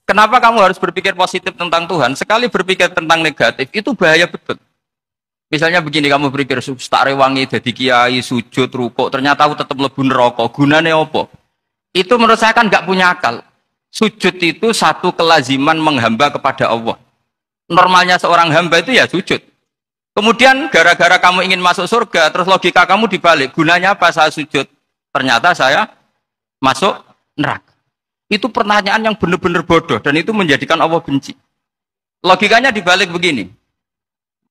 Kenapa kamu harus berpikir positif tentang Tuhan? Sekali berpikir tentang negatif, itu bahaya betul. Misalnya begini, kamu berpikir, tak rewangi, jadi kiai, sujud, rukuk, ternyata aku tetap lebu neraka. Gunanya apa? Itu menurut saya kan nggak punya akal. Sujud itu satu kelaziman menghamba kepada Allah. Normalnya seorang hamba itu ya sujud. Kemudian gara-gara kamu ingin masuk surga, terus logika kamu dibalik. Gunanya apa saya sujud? Ternyata saya masuk neraka. Itu pertanyaan yang benar-benar bodoh dan itu menjadikan Allah benci. Logikanya dibalik begini.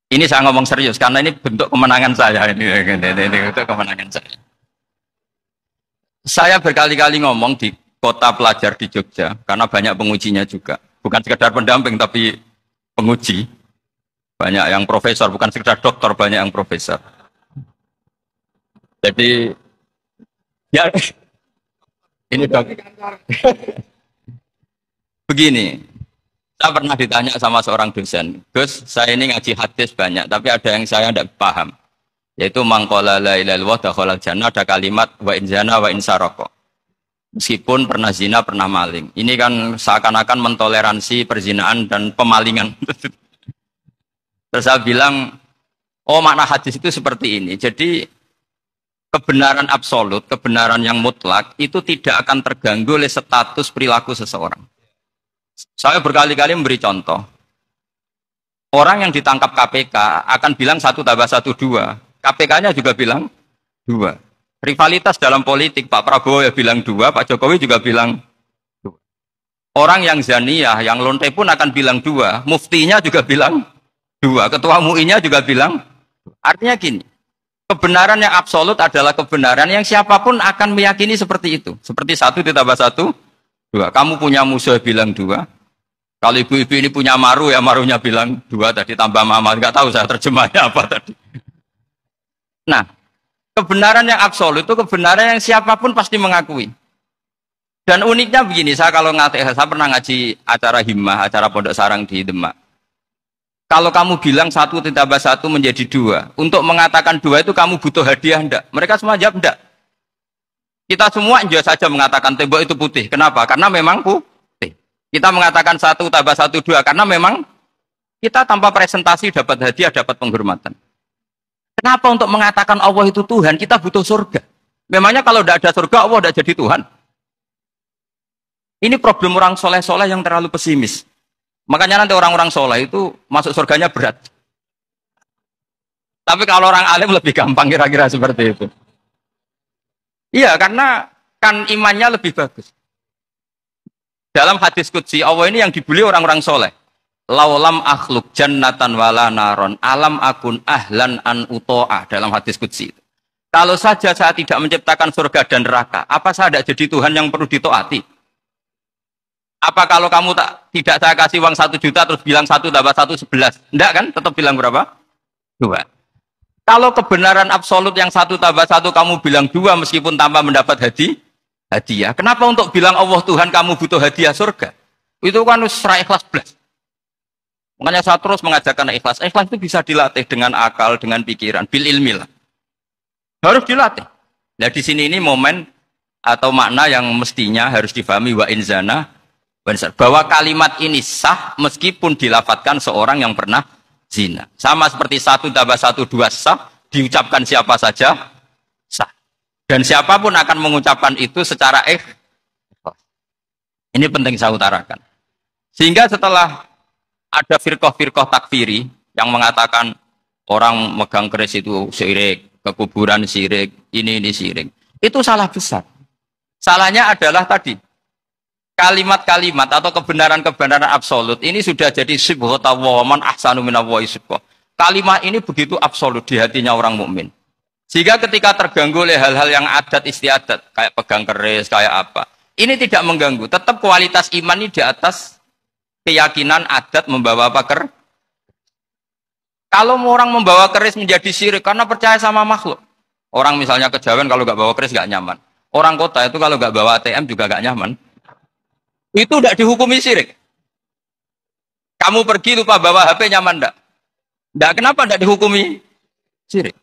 Ini saya ngomong serius karena ini bentuk kemenangan saya ini bentuk kemenangan saya. Saya berkali-kali ngomong di kota pelajar di Jogja karena banyak pengujinya juga. Bukan sekedar pendamping tapi penguji. Banyak yang profesor, bukan sekedar dokter, banyak yang profesor. Jadi ya ini dok. Begini, saya pernah ditanya sama seorang dosen, Gus, saya ini ngaji hadis banyak, tapi ada yang saya tidak paham, yaitu mangkola la ilaha illallah dakhalal jannah, ada kalimat wa in zana wa in saraka. Meskipun pernah zina, pernah maling. Ini kan seakan-akan mentoleransi perzinaan dan pemalingan. Terus saya bilang, oh makna hadis itu seperti ini. Jadi kebenaran absolut, kebenaran yang mutlak itu tidak akan terganggu oleh status perilaku seseorang. Saya berkali-kali memberi contoh. Orang yang ditangkap KPK akan bilang 1 tambah 1 2. KPK-nya juga bilang 2. Rivalitas dalam politik, Pak Prabowo ya bilang 2, Pak Jokowi juga bilang 2. Orang yang zaniyah, yang lonte pun akan bilang 2. Muftinya juga bilang 2. Ketua MUI-nya juga bilang 2. Artinya gini. Kebenaran yang absolut adalah kebenaran yang siapapun akan meyakini seperti itu. Seperti 1 ditambah 1, 2. Kamu punya musuh bilang 2. Kalau ibu-ibu ini punya maru, ya marunya bilang 2 tadi tambah mama. Nggak tahu saya terjemahnya apa tadi. Nah, kebenaran yang absolut itu kebenaran yang siapapun pasti mengakui. Dan uniknya begini, saya kalau saya pernah ngaji acara himmah, acara pondok sarang di Demak. Kalau kamu bilang 1 ditambah 1 menjadi 2, untuk mengatakan 2 itu kamu butuh hadiah enggak? Mereka semua jawab enggak. Kita semua juga saja mengatakan tembok itu putih. Kenapa? Karena memang putih. Kita mengatakan 1 tambah 1 2 karena memang kita tanpa presentasi dapat hadiah, dapat penghormatan. Kenapa untuk mengatakan Allah itu Tuhan kita butuh surga? Memangnya kalau tidak ada surga Allah tidak jadi Tuhan? Ini problem orang soleh-soleh yang terlalu pesimis. Makanya nanti orang-orang soleh itu masuk surganya berat. Tapi kalau orang alim lebih gampang kira-kira seperti itu. Iya, karena kan imannya lebih bagus. Dalam hadis qudsi, Allah ini yang dibuli orang-orang soleh. Laulam akhluk jannatan wala naron alam akun ahlan an uto'ah. Dalam hadis qudsi. Kalau saja saya tidak menciptakan surga dan neraka, apa saya tidak jadi Tuhan yang perlu ditaati? Apa kalau kamu tidak saya kasih uang 1 juta terus bilang 1 tambah 1 11? Enggak kan? Tetap bilang berapa? 2. Kalau kebenaran absolut yang 1 tambah 1 kamu bilang 2 meskipun tanpa mendapat hadiah. Kenapa untuk bilang Allah Tuhan kamu butuh hadiah surga? Itu kan serai ikhlas belas. Makanya saya terus mengajarkan ikhlas. Ikhlas itu bisa dilatih dengan akal, dengan pikiran, bil ilmi lah. Harus dilatih. Nah di sini ini momen atau makna yang mestinya harus difahami wa inzana. Bahwa kalimat ini sah meskipun dilafatkan seorang yang pernah zina. Sama seperti 1 tambah 1 2 sah, diucapkan siapa saja sah. Dan siapapun akan mengucapkan itu secara ikhlas. Ini penting saya utarakan. Sehingga setelah ada firqah-firqah takfiri yang mengatakan orang megang keris itu syirik, ke kuburan syirik, ini syirik. Itu salah besar. Salahnya adalah tadi kalimat-kalimat atau kebenaran-kebenaran absolut ini sudah jadi sibghata wa man ahsanu minallahi sibghah. Kalimat ini begitu absolut di hatinya orang mukmin. Sehingga ketika terganggu oleh hal-hal yang adat istiadat kayak pegang keris, kayak apa, ini tidak mengganggu. Tetap kualitas iman ini di atas keyakinan adat membawa apa Kalau orang membawa keris menjadi syirik karena percaya sama makhluk. Orang misalnya kejawen kalau nggak bawa keris nggak nyaman. Orang kota itu kalau nggak bawa ATM juga nggak nyaman. Itu tidak dihukumi syirik. Kamu pergi lupa bawa HP nyaman enggak? Enggak, kenapa tidak dihukumi syirik?